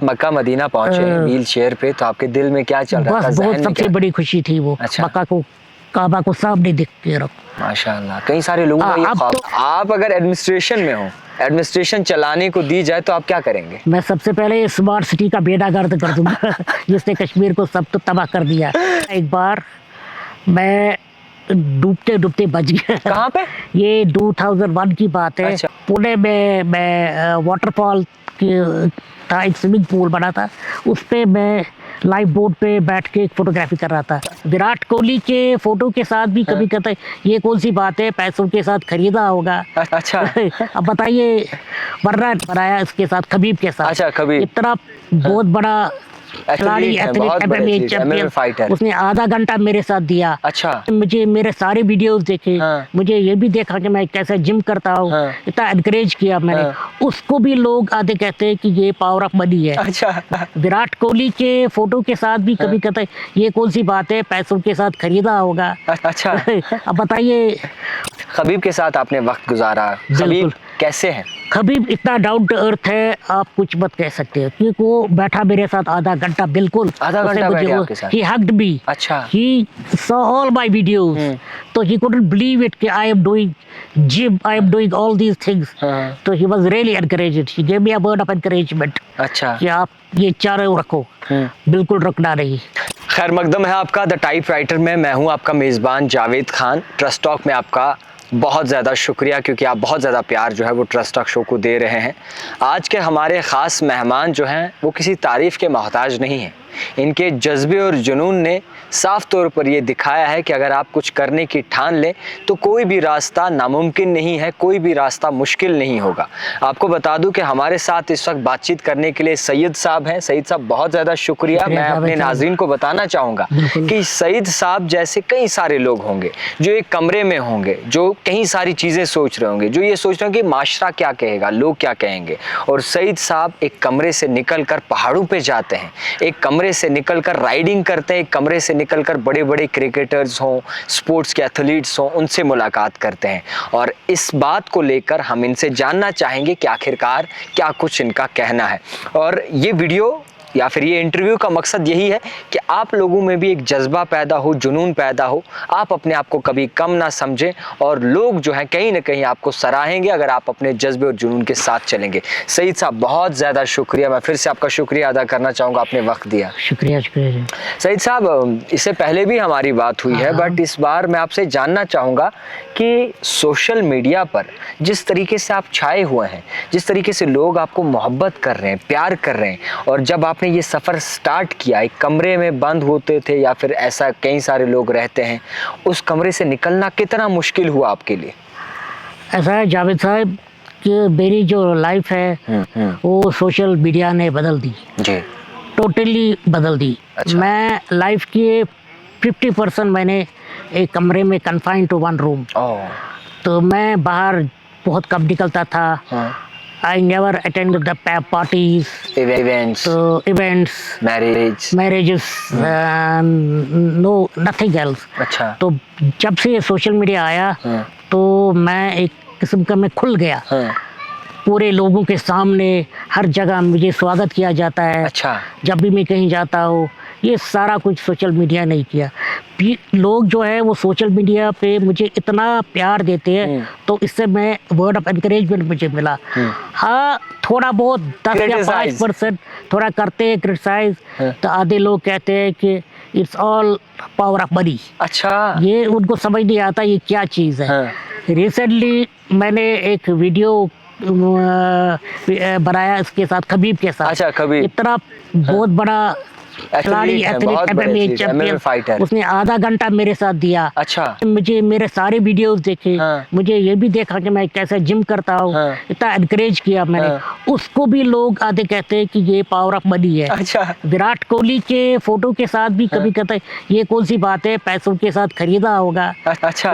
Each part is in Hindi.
मक्का मदीना पहुंचे व्हील चेयर पे, तो आपके दिल में क्या चल रहा था? बस बहुत सबसे बड़ी खुशी थी वो। अच्छा। मक्का को, काबा को सामने देखते रहो। माशाल्लाह, कई सारे लोगों का ये ख्वाब। आप अगर एडमिनिस्ट्रेशन में हो, एडमिनिस्ट्रेशन चलाने को दी जाए तो आप क्या करेंगे? मैं सबसे पहले स्मार्ट सिटी का बेड़ा गर्द कर दूंगा जिसने कश्मीर को सब तो तबाह कर दिया। एक बार मैं डूबते डूबते बच गया। कहाँ पे? ये 2001 की बात है। अच्छा। पुणे में मैं वाटरफॉल था, एक स्विमिंग पूल बना था, उस पे मैं लाइफ बोट पे बैठ के फोटोग्राफी कर रहा था। विराट कोहली के फोटो के साथ भी कभी कहता है ये कौन सी बात है, पैसों के साथ खरीदा होगा। अच्छा। अब बताइए, वरना बनाया इसके साथ, खबीब के साथ। अच्छा, खबीब इतना बहुत बड़ा खिलाड़ी, एथलीट, MMA चैंपियन, उसने आधा घंटा मेरे साथ दिया। अच्छा। मुझे मेरे सारे वीडियोस देखे। हाँ। मुझे ये भी देखा कि मैं कैसे जिम करता हूँ। हाँ। इतना एनकरेज किया मैंने। हाँ। उसको भी लोग आधे कहते हैं कि ये पावर ऑफ मनी है। अच्छा। विराट कोहली के फोटो के साथ भी कभी कहते हैं ये कौन सी बात है, पैसों के साथ खरीदा होगा। अच्छा। अब बताइए, खबीब के साथ आपने वक्त गुजारा, खबीब कैसे हैं? खबीब इतना डाउन टू अर्थ है, आप कुछ मत कह सकते हो, क्योंकि वो बैठा मेरे साथ आधा घंटा, बिल्कुल आधा घंटा बैठे आपके साथ? He hugged me. अच्छा। He saw all my videos. तो he couldn't believe it कि I am doing gym, I am doing all these things. तो he was really encouraged. He gave me a word of encouragement. अच्छा। कि आप ये चारों रखो, बिल्कुल रखना नहीं। खैर मकदम है आपका द टाइप राइटर में। मैं हूं आपका मेज़बान जावेद खान। ट्रस्ट टॉक में आपका बहुत ज़्यादा शुक्रिया, क्योंकि आप बहुत ज़्यादा प्यार जो है वो ट्रस्ट टॉक शो को दे रहे हैं। आज के हमारे ख़ास मेहमान जो हैं वो किसी तारीफ़ के मोहताज नहीं हैं। इनके जज्बे और जुनून ने साफ तौर पर ये दिखाया है कि अगर आप कुछ करने की ठान लें तो कोई भी रास्ता नामुमकिन नहीं है, कोई भी रास्ता मुश्किल नहीं होगा। आपको बता दूं कि हमारे साथ इस वक्त बातचीत करने के लिए सईद साहब हैं। सईद साहब बहुत ज़्यादा शुक्रिया। मैं अपने नाज़रीन को बताना चाहूँगा कि सईद साहब जैसे कई सारे लोग होंगे जो एक कमरे में होंगे, जो कई सारी चीज़ें सोच रहे होंगे, जो ये सोच रहे होंगे कि माशरा क्या कहेगा, लोग क्या कहेंगे, और सईद साहब एक कमरे से निकल कर पहाड़ों पर जाते हैं, एक कमरे से निकलकर राइडिंग करते हैं, एक कमरे से निकलकर बड़े बड़े क्रिकेटर्स हों, स्पोर्ट्स के एथलीट्स हों, उनसे मुलाकात करते हैं। और इस बात को लेकर हम इनसे जानना चाहेंगे कि आखिरकार क्या कुछ इनका कहना है। और ये वीडियो या फिर ये इंटरव्यू का मकसद यही है कि आप लोगों में भी एक जज्बा पैदा हो, जुनून पैदा हो, आप अपने आप को कभी कम ना समझें, और लोग जो हैं कहीं ना कहीं आपको सराहेंगे अगर आप अपने जज्बे और जुनून के साथ चलेंगे। सईद साहब बहुत ज़्यादा शुक्रिया। मैं फिर से आपका शुक्रिया अदा करना चाहूँगा, आपने वक्त दिया। शुक्रिया शुक्रिया। सईद साहब, इससे पहले भी हमारी बात हुई है, बट इस बार मैं आपसे जानना चाहूँगा कि सोशल मीडिया पर जिस तरीके से आप छाए हुए हैं, जिस तरीके से लोग आपको मोहब्बत कर रहे हैं, प्यार कर रहे हैं, और जब आपने ये सफ़र स्टार्ट किया, एक कमरे में बंद होते थे या फिर ऐसा कई सारे लोग रहते हैं, उस कमरे से निकलना कितना मुश्किल हुआ आपके लिए? ऐसा है जावेद साहब कि मेरी जो लाइफ है वो सोशल मीडिया ने बदल दी जी, टोटली बदल दी। अच्छा। मैं लाइफ के 50% मैंने एक कमरे में कन्फाइन टू वन रूम। तो मैं बाहर बहुत कम निकलता था। I never attended the parties, events, marriages, no nothing else. अच्छा। तो जब से ये सोशल मीडिया आया तो मैं एक किस्म का मैं खुल गया। पूरे लोगों के सामने हर जगह मुझे स्वागत किया जाता है। अच्छा। जब भी मैं कहीं जाता हूँ, ये सारा कुछ सोशल मीडिया ने किया। लोग जो है वो सोशल मीडिया पे मुझे इतना प्यार देते हैं, तो इससे मैं वर्ड ऑफ एनकरेजमेंट मुझे मिला। हाँ, थोड़ा बहुत 10 या 5% थोड़ा करते हैं क्रिटिसाइज, तो आधे लोग कहते हैं कि it's all power of money. अच्छा। ये उनको समझ नहीं आता ये क्या चीज़ है। रिसेंटली मैंने एक वीडियो बनाया इसके साथ, खबीब के साथ। अच्छा, खबीब इतना बहुत बड़ा खिलाड़ी, एथलीट, MMA चैंपियन, उसने आधा घंटा मेरे साथ दिया। अच्छा। मुझे मेरे सारे वीडियोस देखे। मुझे ये भी देखा कि मैं कैसे जिम करता हूँ। इतना एनकरेज किया मैंने। उसको भी लोग आधे कहते हैं कि ये पावर ऑफ मनी है। अच्छा। विराट कोहली के फोटो के साथ भी कभी कहते हैं ये कौन सी बात है, पैसों के साथ खरीदा होगा। अच्छा।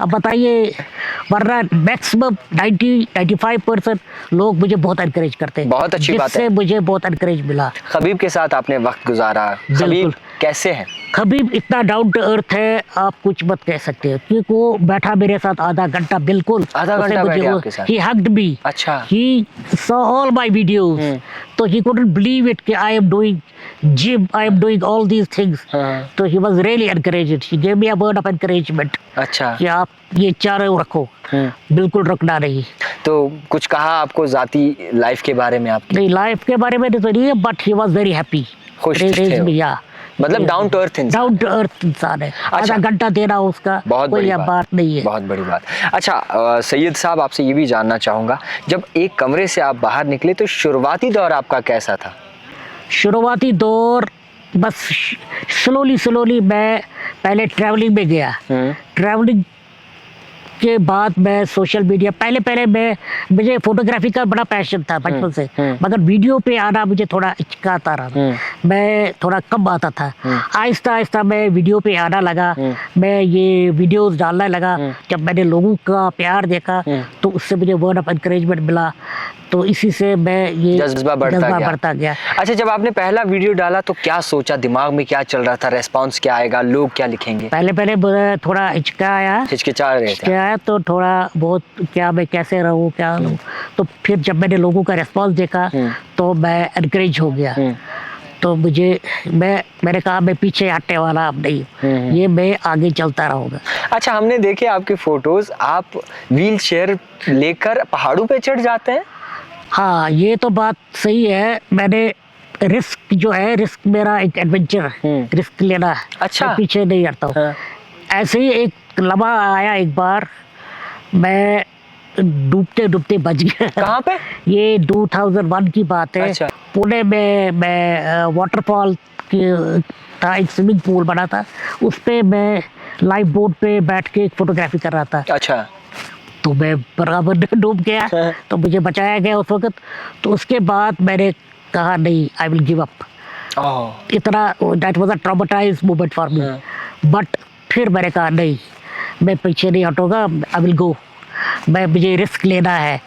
अब बताइए, वरना मैक्सिमम 90-95% लोग मुझे बहुत एनकरेज करते हैं। बहुत अच्छी बात है, मुझे बहुत एनकरेज मिला। खबीब के साथ आपने वक्त गुजारा। खबीब कैसे हैं? खबीब इतना डाउन टू अर्थ है, आप कुछ मत कह सकते हो, क्योंकि वो बैठा मेरे साथ आधा घंटा, बिल्कुल आधा उसने घंटा मुझे बैठे वो- आपके साथ? he hugged me, अच्छा। he saw all my videos, तो he couldn't believe it कि I am doing gym, I am doing all these things, हाँ। तो he was really encouraged, he gave me a word of encouragement अच्छा। कि आप ये चारों रखो, बिल्कुल रखना नहीं। तो कुछ कहा आपको जाती लाइफ के बारे में आपकी? नहीं, लाइफ के बारे में तो नहीं है, but he was very happy, खुश थे वो? मतलब डाउन टू अर्थ इंसान? डाउन टू अर्थ इंसान है। अच्छा। आधा घंटा देना उसका बहुत कोई बड़ी बात नहीं है। बहुत बड़ी बात। अच्छा सैयद साहब, आपसे ये भी जानना चाहूँगा, जब एक कमरे से आप बाहर निकले तो शुरुआती दौर आपका कैसा था? शुरुआती दौर बस स्लोली मैं पहले ट्रैवलिंग में गया, ट्रैवलिंग के बाद मैं सोशल मीडिया, पहले मुझे फोटोग्राफी का बड़ा पैशन था बचपन से, मगर वीडियो पे आना मुझे थोड़ा हिचकाता रहा, मैं थोड़ा कम आता था। आहिस्ता आहिस्ता मैं वीडियो पे आना लगा, मैं ये वीडियोस डालने लगा। जब मैंने लोगों का प्यार देखा तो उससे मुझे वर्ड ऑफ एनकरेजमेंट मिला, तो इसी से मैं ये जज्बा बढ़ता गया। अच्छा, जब आपने पहला वीडियो डाला तो क्या सोचा, दिमाग में क्या चल रहा था, रेस्पॉन्स क्या आएगा, लोग क्या लिखेंगे? पहले थोड़ा हिचकिचा रहे थे? तो थोड़ा बहुत क्या मैं कैसे रहूँ, क्या रहूँ। तो फिर जब मैंने लोगों का रेस्पॉन्स देखा तो मैं एनकरेज हो गया, तो मैंने कहा मैं पीछे हटने वाला अब नहीं, ये मैं आगे चलता रहूँगा। अच्छा, हमने देखे आपकी फोटोज, आप व्हील चेयर लेकर पहाड़ों पे चढ़ जाते हैं? हाँ, ये तो बात सही है। मैंने रिस्क मेरा एक एडवेंचर है, रिस्क लेना है। अच्छा। मैं पीछे नहीं हटता हूँ। हाँ। ऐसे ही एक लम्हा आया, एक बार मैं डूबते बच गया। कहाँ पे? ये 2001 की बात है। अच्छा। पुणे में मैं वाटरफॉल था, एक स्विमिंग पूल बना था, उस पे मैं लाइफ बोट पे बैठ के फोटोग्राफी कर रहा था। अच्छा। तो मैं बराबर डूब गया, तो मुझे बचाया गया उस वक्त। तो उसके बाद मैंने कहा नहीं, आई विल गिव अप। इतना that was a traumatised moment for me. But फिर मैंने कहा नहीं, मैं पीछे नहीं हटूंगा, आई विल गो। मुझे रिस्क लेना है,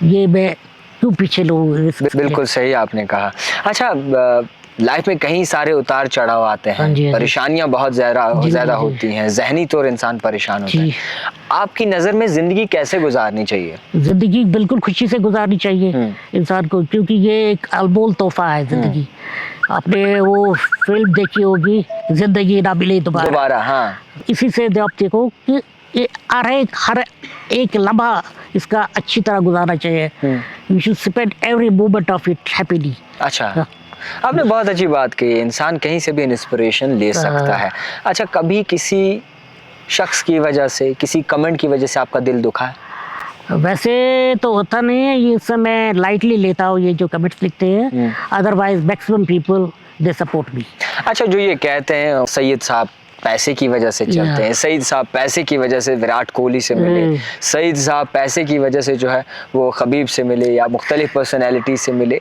ये मैं क्यों पीछे लूँ रिस्क? बिल्कुल सही आपने कहा। अच्छा, लाइफ में कई सारे उतार चढ़ाव आते हैं, हाँ जी। परेशानियां बहुत ज्यादा जी। होती हैं, जहनी तौर इंसान परेशान होता है। जी। आपकी नज़र में जिंदगी कैसे गुजारनी चाहिए? जिंदगी बिल्कुल खुशी से गुजारनी चाहिए इंसान को, क्योंकि ये एक अनमोल तोहफा है जिंदगी। आपने वो फिल्म देखी होगी, जिंदगी ना मिले दोबारा। हाँ। इसी से आप देखो कि ये हर एक लम्हा इसका अच्छी तरह गुजारना चाहिए। You should spend every moment of it happily. अच्छा, आपने बहुत अच्छी बात कही, इंसान कहीं से भी इंस्पिरेशन ले सकता है। अच्छा, कभी किसी शख्स की वजह से, किसी कमेंट की वजह से आपका दिल दुखा है? वैसे तो होता नहीं है, ये सब मैं लाइटली लेता हूँ, ये जो कमेंट्स लिखते हैं। Otherwise maximum people they support me. अच्छा, जो ये कहते हैं सैयद साहब पैसे की वजह से चलते हैं, सईद साहब पैसे की वजह से विराट कोहली से मिले, सईद साहब पैसे की वजह से जो है वो खबीब से मिले या मुख्तलिफ पर्सनैलिटी से मिले,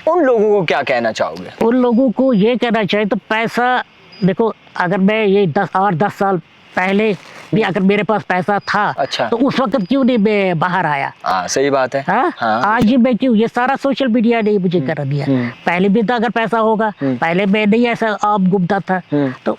उन लोगों को क्या कहना चाहोगे? उन लोगों को ये कहना चाहिए, तो पैसा देखो, अगर मैं ये 10 साल पहले भी अगर मेरे पास पैसा था, अच्छा, तो उस वक्त क्यों नहीं मैं बाहर आया? हाँ, सही बात है। हाँ? आज ही मैं क्यों, ये सारा सोशल मीडिया ने मुझे कर दिया। पहले भी तो अगर पैसा होगा, पहले मैं नहीं ऐसा आप घूमता था, तो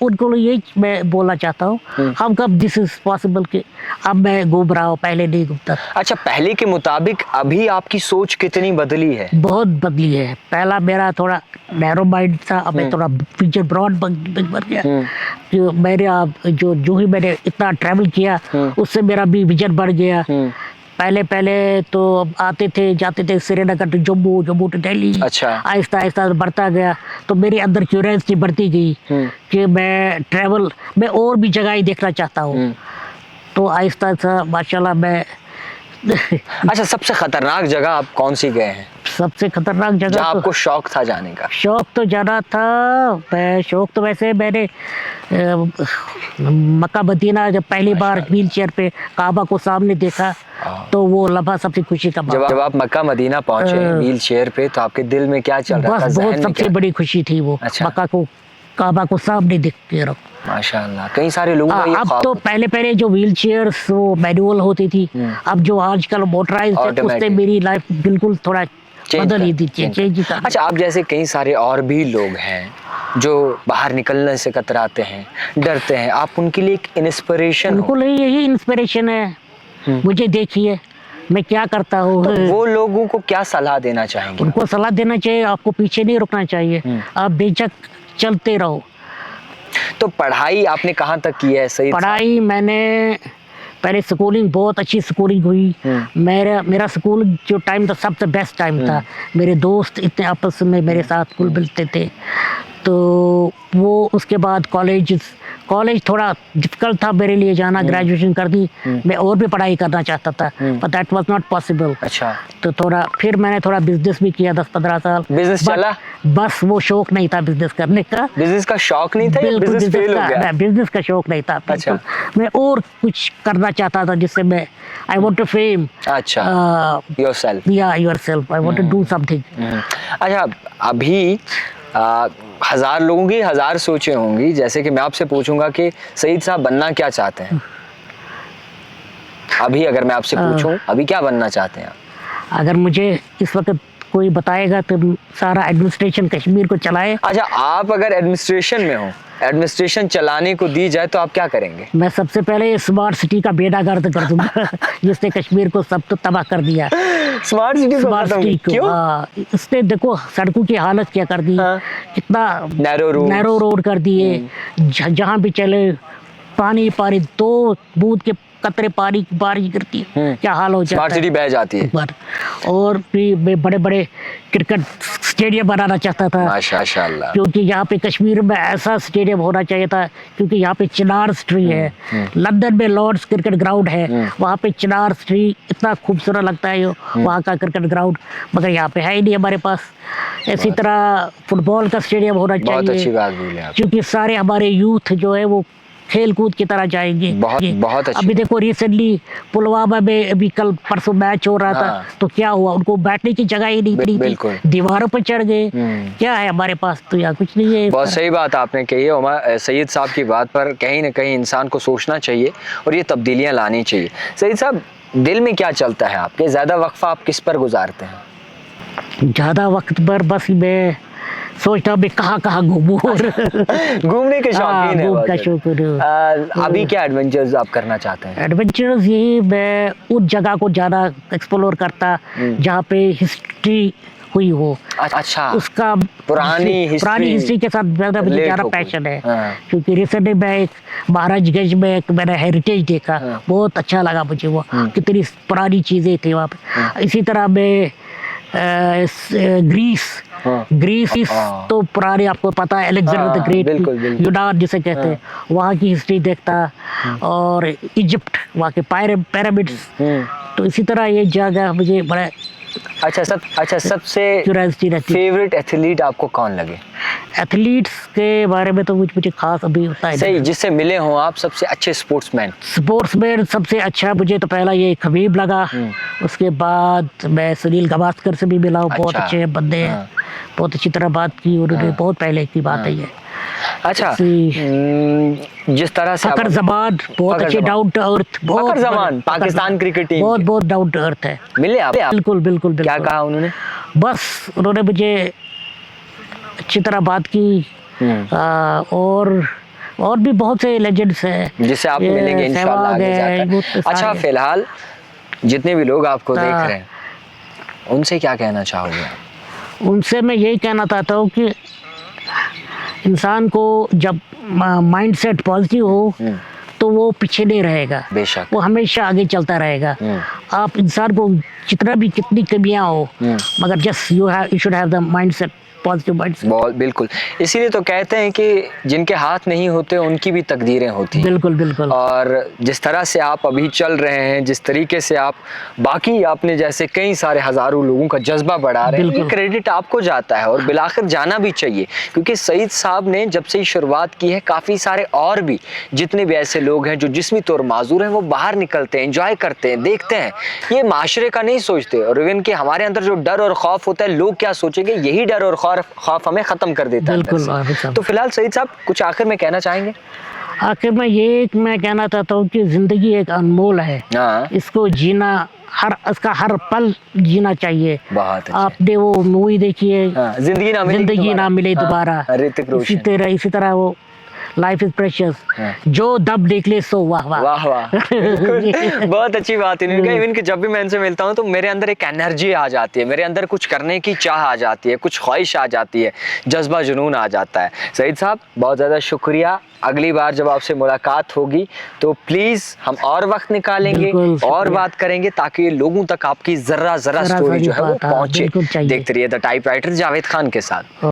उनको यही मैं बोलना चाहता हूँ, हम कब दिस इज पॉसिबल कि अब मैं घूम रहा हूँ, पहले नहीं घूमता था। अच्छा, पहले के मुताबिक अभी आपकी सोच कितनी बदली है? बहुत बदली है। पहला मेरा थोड़ा नैरो माइंड था, अब मैं थोड़ा विजन ब्रॉड बन गया। जो मेरे जो ही मैंने इतना ट्रैवल किया, उससे मेरा भी विजन बढ़ गया। पहले तो आते थे जाते थे श्रीनगर टू जम्मू, जम्मू टू दिल्ली। अच्छा। आहिस्ता आहिस्ता बढ़ता गया, तो मेरे अंदर क्यूरियोसिटी बढ़ती गई कि मैं और भी जगह देखना चाहता हूँ। तो आहिस्ता आहिस्ता माशाल्लाह मैं अच्छा, सबसे खतरनाक जगह आप कौन सी गए हैं? सबसे खतरनाक जगह आपको शौक था जाने का? शौक तो जाना था, शौक तो वैसे मैंने मक्का मदीना जब पहली बार व्हील चेयर पे काबा को सामने देखा, तो वो लम्हा सबसे खुशी का। जब आप मक्का मदीना पहुंचे व्हील चेयर पे, तो आपके दिल में क्या चल रहा था? बहुत सबसे बड़ी खुशी थी वो। अच्छा। मक्का को काबा को सामने देखते रहो। माशाल्लाह, कई सारे लोगों का ये अब तो पहले जो व्हील चेयर्स वो मैनुअल होती थी, अब जो आजकल मोटराइज्ड है, उससे मेरी लाइफ बिल्कुल थोड़ा बदल ही थी, चेंज। अच्छा, आप जैसे कई सारे और भी लोग हैं जो बाहर निकलने से कतराते हैं, डरते हैं, आप उनके लिए एक इंस्पिरेशन हो। उनको लिए यही इंस्पिरेशन है। मुझे देखिए मैं क्या करता हूँ। तो वो लोगों को क्या सलाह देना चाहेंगे? उनको सलाह देना चाहिए, आपको पीछे नहीं रुकना चाहिए, आप बेझक चलते रहो। तो पढ़ाई आपने कहाँ तक की है सही? पढ़ाई मैंने पहले स्कूलिंग बहुत अच्छी स्कूलिंग हुई। मेरा स्कूल जो टाइम था सबसे बेस्ट टाइम था। मेरे दोस्त इतने आपस में मेरे साथ घुल मिलते थे। तो वो उसके बाद कॉलेज थोड़ा डिफिकल्ट था मेरे लिए जाना। ग्रेजुएशन कर दी, मैं और भी पढ़ाई करना चाहता था, पर दैट वाज नॉट पॉसिबल। अच्छा। तो फिर मैंने थोड़ा बिजनेस भी किया 10-15 साल। बिजनेस चला? बस वो शौक नहीं था बिजनेस करने का। बिजनेस का शौक नहीं था या बिजनेस फेल हो गया? बिजनेस का शौक नहीं था। अच्छा। मैं और कुछ करना चाहता था जिससे मैं आई वांट टू फेम। अच्छा, योरसेल्फ। या yourself, I want to do something. अच्छा, अभी 1000 लोगों की 1000 सोचें होंगी। जैसे कि मैं आपसे पूछूंगा कि सईद साहब बनना क्या चाहते हैं? अभी अगर मैं आपसे पूछूं, अभी क्या बनना चाहते हैं आप? अगर मुझे इस वक्त कोई बताएगा तो सारा एडमिनिस्ट्रेशन कश्मीर को चलाए। अच्छा, आप अगर एडमिनिस्ट्रेशन में हो, एडमिनिस्ट्रेशन चलाने को दी जाए तो आप क्या करेंगे? मैं सबसे पहले स्मार्ट सिटी का बेड़ा गर्द कर दूंगा जिसने कश्मीर को सब तो तबाह कर दिया। स्मार्ट सिटी को? क्यों? इसने देखो सड़कों की हालत क्या कर दी। हाँ। कितना नैरो रोड कर दिए। जहाँ भी चले पानी पानी, 2 बूंद के कतरे पानी की बारिश गिरती है, क्या हाल हो जाता है। स्मार्ट सिटी बह जाती है। और भी मैं बड़े बड़े क्रिकेट स्टेडियम बनाना चाहता था। माशाअल्लाह। क्योंकि यहाँ पे कश्मीर में ऐसा स्टेडियम होना चाहिए था, क्योंकि यहाँ पे चिनार्स ट्री है। लंदन में लॉर्ड्स क्रिकेट ग्राउंड है, वहाँ पे चिनार्स ट्री इतना खूबसूरत लगता है वहाँ का क्रिकेट ग्राउंड, मगर यहाँ पे है ही नहीं हमारे पास। इसी तरह फुटबॉल का स्टेडियम होना चाहिए। बहुत अच्छी बात बोली आप। क्योंकि सारे हमारे यूथ जो है वो खेल कूद की तरह जाएंगे। बहुत अच्छी। अभी देखो रिसेंटली पुलवामा में अभी कल परसों मैच हो रहा था, तो क्या हुआ, उनको बैठने की जगह ही नहीं मिली थी, दीवारों पर चढ़ गए। क्या है हमारे पास? तो यहाँ कुछ नहीं है। बहुत सही बात आपने कही है उमर सईद साहब की बात पर कहीं ना कहीं इंसान को सोचना चाहिए और ये तब्दीलियाँ लानी चाहिए। सईद साहब, दिल में क्या चलता है आपके? ज़्यादा वक्फा आप किस पर गुजारते हैं? ज़्यादा वक्त पर बस मैं सोचता हूँ कहाँ घूमूं। घूमने के शौकीन है? का शौक। अभी क्या एडवेंचर्स आप करना चाहते हैं? एडवेंचर्स यही, मैं उस जगह को ज़्यादा एक्सप्लोर करता जहाँ पे हिस्ट्री हुई हो। अच्छा, उसका पुरानी हिस्ट्री के साथ ज़्यादा मुझे ज़्यादा पैशन है। क्योंकि रिसेंटली मैं एक महाराजगंज में एक मैंने हेरिटेज देखा, बहुत अच्छा लगा मुझे। वो कितनी पुरानी चीज़ें थी वहाँ पे। इसी तरह मैं ग्रीस तो पुराने, आपको पता है अलेक्जेंडर द ग्रेट, यूनान जिसे कहते हैं, वहाँ की हिस्ट्री देखता। और इजिप्ट, वहाँ के पिरामिड्स। तो इसी तरह ये जगह मुझे बड़ा अच्छा सबसे फेवरेट एथलीट आपको कौन लगे? एथलीट्स के बारे में तो मुझे खास अभी होता है सही, जिससे मिले हो आप सबसे अच्छे स्पोर्ट्समैन सबसे अच्छा मुझे तो पहला ये खबीब लगा। उसके बाद मैं सुनील गावस्कर से भी मिला हूँ। बहुत अच्छे बंदे हैं, बहुत अच्छी तरह बात की उन्होंने, बहुत पहले की बात है ये। अच्छा, जिस तरह से फखर जमान बहुत अच्छे, down to earth. Fakhar Zaman Pakistan cricket team बहुत डाउन टू अर्थ है। मिले आप? बिल्कुल। क्या कहा उन्होंने? बस उन्होंने मुझे अच्छी तरह बात की। और भी बहुत से लेजेंड्स हैं जिससे आप मिलेंगे इंशाल्लाह आगे जाकर। अच्छा, फिलहाल जितने भी लोग आपको देख रहे हैं उनसे क्या कहना चाहोगे? उनसे मैं यही कहना चाहता हूँ कि इंसान को जब माइंडसेट पॉजिटिव हो तो वो पीछे नहीं रहेगा, बेशक वो हमेशा आगे चलता रहेगा। आप इंसान को कितनी कमियां हो, मगर just you should have the mindset, positive mindset. बिल्कुल, इसीलिए तो कहते हैं कि जिनके हाथ नहीं होते उनकी भी तकदीरें होती हैं। बिल्कुल। और जिस तरह से आप अभी चल रहे हैं, जिस तरीके से आप बाकी आपने जैसे कई सारे हजारों लोगों का जज्बा बढ़ा रहे हैं, ये क्रेडिट आपको जाता है और बिलाखिर जाना भी चाहिए। क्योंकि सईद साहब ने जब से शुरुआत की है, काफ़ी सारे और भी जितने भी ऐसे लोग हैं जो जिस्मी तौर माजूर हैं, वो बाहर निकलते हैं, एंजॉय करते हैं, देखते हैं, ये माशरे का नहीं सोचते। और इवन कि हमारे अंदर जो डर और खौफ होता है, लोग क्या सोचेंगे, यही डर और खौफ हमें खत्म कर देता है अंदर बिल्कुल, से। हाफिज साहब। तो फिलहाल सईद साहब कुछ आखिर में कहना चाहेंगे? आखिर में ये मैं कहना चाहता हूँ कि ज़िंदगी एक अनमोल है, हाँ, इसको जीना इसका हर पल जीना चाहिए। बहुत अच्छा। आपने वो मूवी देखी है, हाँ, जिंदगी ना मिले दोबारा। हाँ, ऋतिक रोशन। इसी तरह वो लाइफ इज प्रेशियस, हाँ। जो दब निकले सो वाह वाह। वाह वाह, बिल्कुल, बहुत अच्छी बात है इनका। इवन कि जब भी मैं इनसे मिलता हूँ तो मेरे अंदर एक एनर्जी आ जाती है, मेरे अंदर कुछ करने की चाह आ जाती है, कुछ ख्वाहिश आ जाती है, जज्बा जुनून आ जाता है। सईद साहब बहुत ज़्यादा शुक्रिया। अगली बार जब आपसे मुलाकात होगी तो प्लीज़ हम और वक्त निकालेंगे बिल्कुल, और शुक्रिया। बात करेंगे ताकि लोगों तक आपकी ज़रा ज़रा स्टोरी जो है वो बात, हाँ, पहुँचे। बिल्कुल चाहिए। देखते रहिए द टाइपराइटर जावेद खान के साथ।